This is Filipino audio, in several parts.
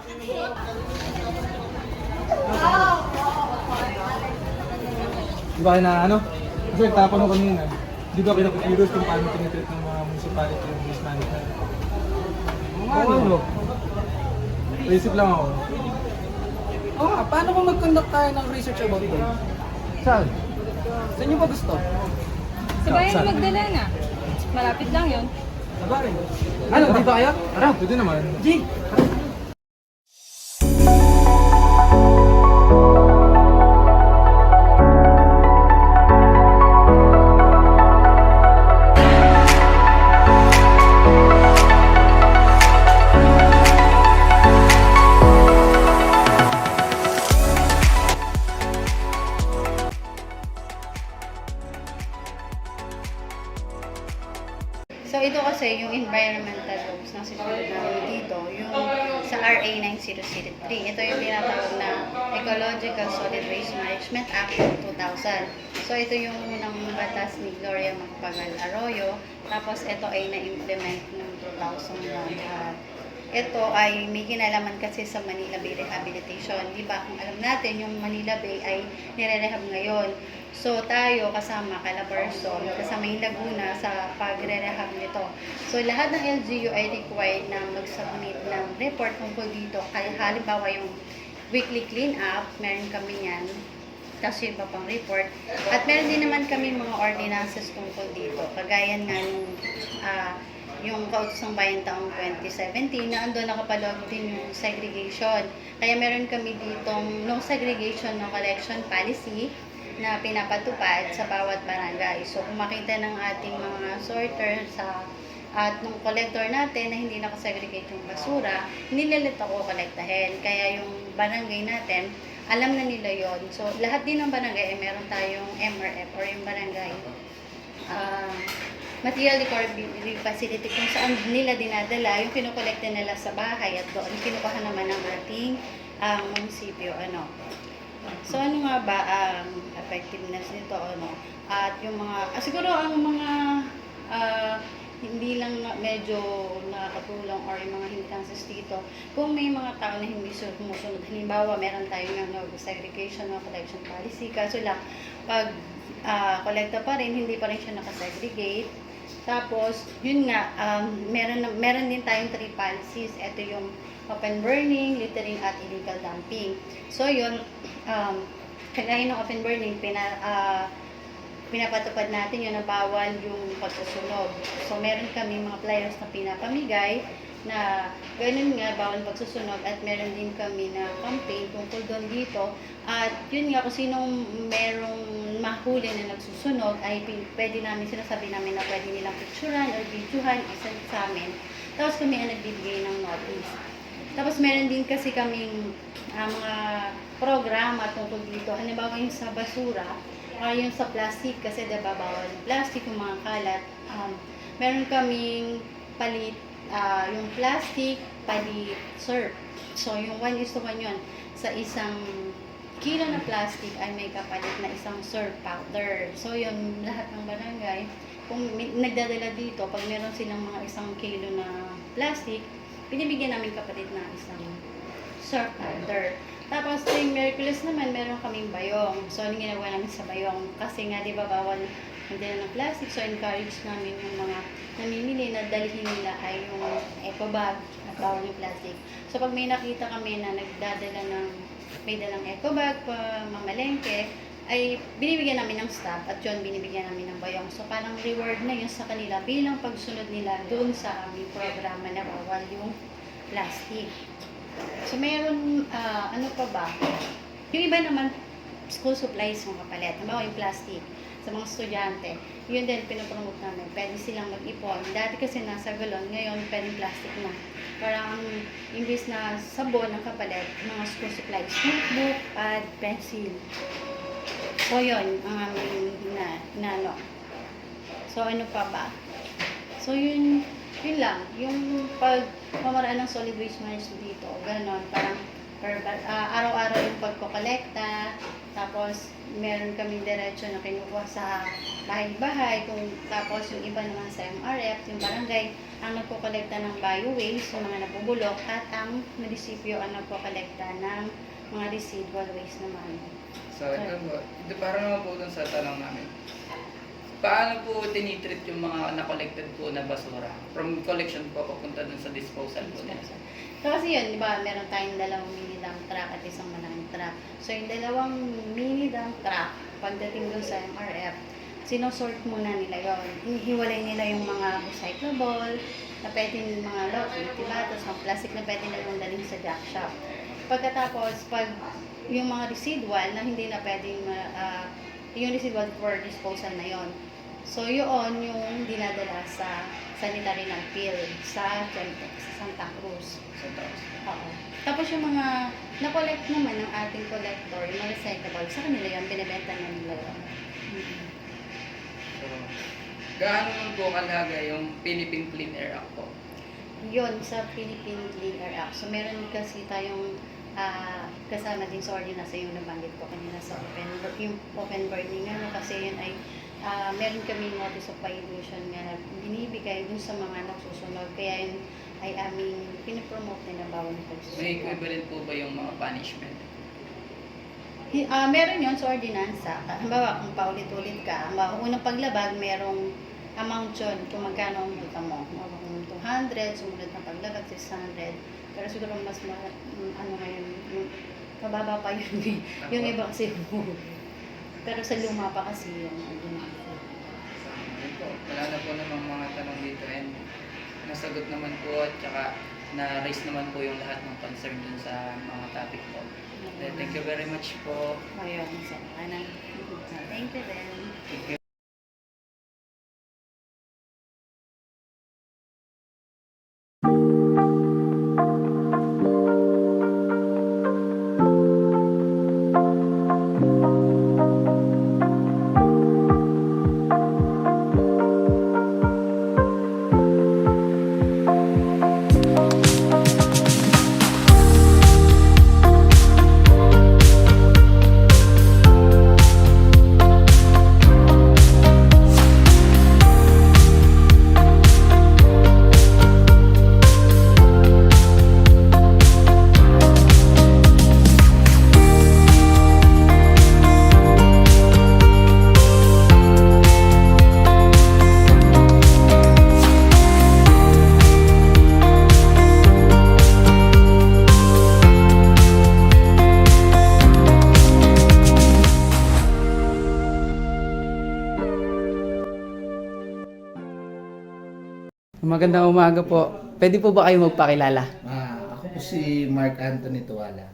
Di ba na ano? Kasi nagtapon ko kanina. Di ba kinakapirus kung paano tinitreat ng mga municipality yung waste management? Ano? Naisip lang ako. Oo nga, paano kung mag-conduct tayo ng research about it? Saan? Saan nyo ba gusto? Sa bayan na Magdalena. Malapit lang yun. Sabari. Ano, dito kayo? Tara. Pwede naman. G! So ito kasi yung environmental rules na sinusunod namin dito, yung sa RA 9003. Ito yung tinatawag na Ecological Solid Waste Management Act of 2000. So ito yung unang batas ni Gloria Macapagal Arroyo. Tapos ito ay na-implement noong 2001. Ito ay may kinalaman kasi sa Manila Bay Rehabilitation. Di ba? Kung alam natin, yung Manila Bay ay nire-rehab ngayon. So tayo kasama Calabarzon, kasama yung Laguna sa pagre-rehab nito. So lahat ng LGU ay required na mag-submit ng report tungkol dito. Kaya halimbawa yung weekly clean up, meron kami yan. Tapos yung iba pang report. At meron din naman kami mga ordinances tungkol dito. Kagaya nga nung yung Kautosang Bayan taong 2017 na andun nakapaloob din yung segregation. Kaya meron kami ditong no segregation no collection policy na pinapatupad sa bawat barangay. So kung makita ng ating mga sorter at ng collector natin na hindi nakasegregate yung basura, nilalit ako kolektahin. Kaya yung barangay natin, alam na nila yon. So lahat din ng barangay ay meron tayong MRF or yung barangay material recovery facility kung saan nila dinadala yung kinukolekta nila sa bahay at doon kinukuha naman ng ating munisipyo. So ano nga ba ang effectiveness nito? At yung mga siguro ang mga hindi lang medyo nakakatulong or yung mga hindi kansis dito, kung may mga tao na hindi sumusunod, halimbawa meron tayong segregation o collection policy, kaso lang pag kolekta pa rin, hindi pa rin siya nakasegregate. Tapos, yun nga, meron din tayong 3 policies. Ito yung open burning, littering, at illegal dumping. So, yun, kagaya ng open burning, pinapatupad natin yun na bawal yung pagsusunog. So, meron kami mga flyers na pinapamigay na ganun nga, bawal pagsusunog, at meron din kami na campaign tungkol doon dito. At yun nga, kung sinong merong mahuli na nagsusunog, ay pwede namin, sinasabi namin na pwede nilang picturean or videohan, isend sa amin. Tapos kami ang nagbibigay ng notice. Tapos meron din kasi kaming mga programa tungkol dito. Halimbawa yung sa basura, yung sa plastic, kasi diba bawal yung plastic, yung mga kalat. Meron kaming palit, yung plastic, palit surf. So yung 1:1 yun. Sa isang kilo na plastic ay may kapalit na isang surf powder. So yun, lahat ng barangay, kung nagdadala dito, pag meron silang mga 1 kilo na plastic, binibigyan namin kapalit na isang surf powder. Tapos tuwing Miyerkules naman, meron kaming bayong. So ano ginagawa namin sa bayong? Kasi nga, di ba, bawal magdala ng plastic. So encourage namin yung mga namimili na dalhin nila ay yung eco bag at bawal yung plastic. So pag may nakita kami na nagdadala ng may dalang eco bag pa mamalengke, ay binibigyan namin ng staff at yun binibigyan namin ng bayong. So parang reward na yun sa kanila bilang pagsunod nila doon sa aming programa na bawal yung plastic. So meron, ano pa ba? Yung iba naman, school supplies yung kapalit. Halimbawa yung plastic sa mga estudyante. Yun din, pinapromote namin. Pwede silang mag-ipon. Dati kasi nasa galon, ngayon pwedeng plastic na. Parang imbis na sabon ang kapalit, mga school supplies, notebook at pencil. So yun, ang aming So ano pa ba? So yun lang. Yung pagmamaraan ng solid waste management dito, ganon, parang araw-araw yung pagkokolekta. Tapos, meron kaming diretso na kinukuha sa bahay-bahay. Tapos, yung iba naman sa MRF, yung barangay, ang nagkokolekta ng bio-waste, yung mga nabubulok, at ang munisipyo ang nagkokolekta ng mga residual waste naman. So, ito para naman po dun sa tanong namin. Paano po tinitreat yung mga na-collected po na basura? From collection po papunta dun sa disposal po nila. So, kasi yun, di ba, meron tayong dalawang mini dump truck at isang malaking truck. So, yung dalawang mini dump truck, pagdating dun sa MRF, sinosort muna nila yun. Hihiwalay nila yung mga recyclable, na pwede yung mga diba, tapos mga plastic na pwede nilang dalhin sa jack shop. Pagkatapos, pag yung mga residual na hindi na pwedeng, yung residual for disposal na yon. So, yun yung dinadala sa sanitary landfill sa Santa Cruz. Oo. Tapos yung mga na-collect naman ng ating collector, yung mga recyclable, sa kanila yun, binibenta na nila yun. So, gaano nun po kalaga yung Philippine Clean Air Act po? Yun, sa Philippine Clean Air Act. So, meron kasi tayong kasama din sa ordinance yung nabanggit ko kanina sa yung open burning ano, kasi yun ay meron kami notice of violation nga binibigay dun sa mga nagsusunod, kaya yun ay aming pinapromote na bawal na pagsusunod. May equivalent po ba yung mga punishment? Meron yun sa ordinansa. Halimbawa, kung paulit-ulit ka, unang paglabag, merong amount yun kung magkano ang multa mo. Kung 200, sumunod na paglabag, 600. Pero siguro mas ano ngayon, yung mababa pa yun eh. Yung iba kasi pero sa luma pa kasi yung ordinansa. Yun po. Wala na po namang mga tanong dito and nasagot naman po at saka na-raise naman po yung lahat ng concern dun sa mga topic po. Thank you very much po. Ayun, sa kanan. Thank you then. Thank you. Magandang umaga po. Pwede po ba kayo magpakilala? Ako po si Mark Anthony Tuwala.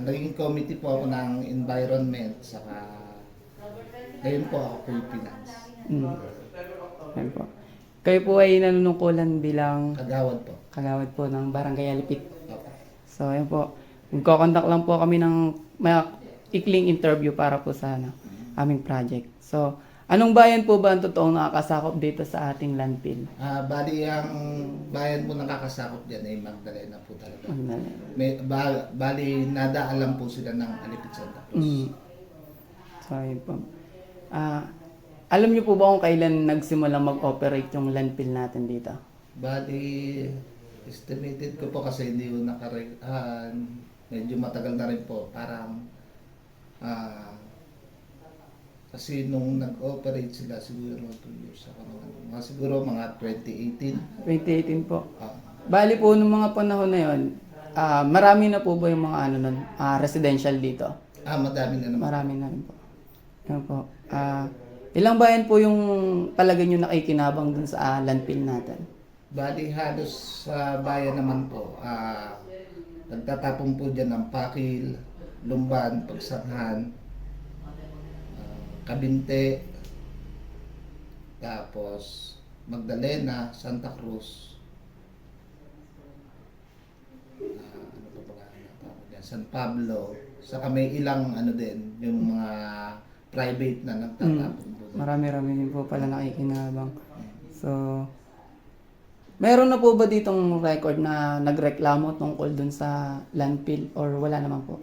Naging committee po ako ng environment, saka ngayon po ako po yung finance. Ayan po. Kayo po ay nanunungkulan bilang Kagawad po. kagawad po ng Barangay Alipit. Okay. So, ayan po. Magkoconduct lang po kami ng ikling interview para po sa aming project. So, anong bayan po ba ang totoong nakakasakop dito sa ating landfill? Bali ang bayan po nakakasakop dyan ay Magdalena po talaga. Magdalena. Bali nadaalan po sila ng Alipit Santa Cruz. So, ayun po. Alam niyo po ba kung kailan nagsimula mag-operate yung landfill natin dito? Bali estimated ko po kasi hindi ko medyo matagal na rin po. Parang kasi nung nag-operate sila siguro 2 years ako naman. Siguro mga 2018. 2018 po. Bali po nung mga panahon na yon, marami na po ba yung mga residential dito? Madami na naman. Marami na rin po. Yan po. Ilang bayan po yung palagay nyo nakikinabang dun sa landfill natin? Bali halos sa bayan naman po. Nagtatapon po dyan ng Pakil, Lumban, Pagsanghan, Kabinte, tapos Magdalena, Santa Cruz, ano pa ba nga San Pablo, saka may ilang din, yung mga private na nagtatapon po. Marami-rami din po pala nakikinabang. So, Meron na po ba ditong record na nagreklamo tungkol dun sa landfill or wala naman po?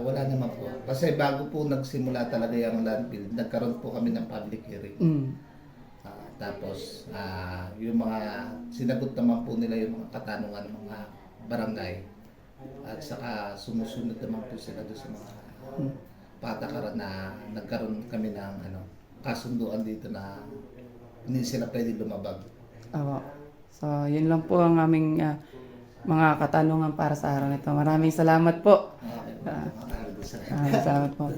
Wala naman po. Kasi bago po nagsimula talaga yung landfill, nagkaroon po kami ng public hearing. Mm. Tapos, yung mga sinagot naman po nila yung mga katanungan ng mga barangay. At saka sumusunod naman po sila doon sa mga patakaran na nagkaroon kami ng kasunduan dito na hindi sila pwede lumabag. So, yun lang po ang aming mga katanungan para sa araw nito. Maraming salamat po. Okay. Salamat po.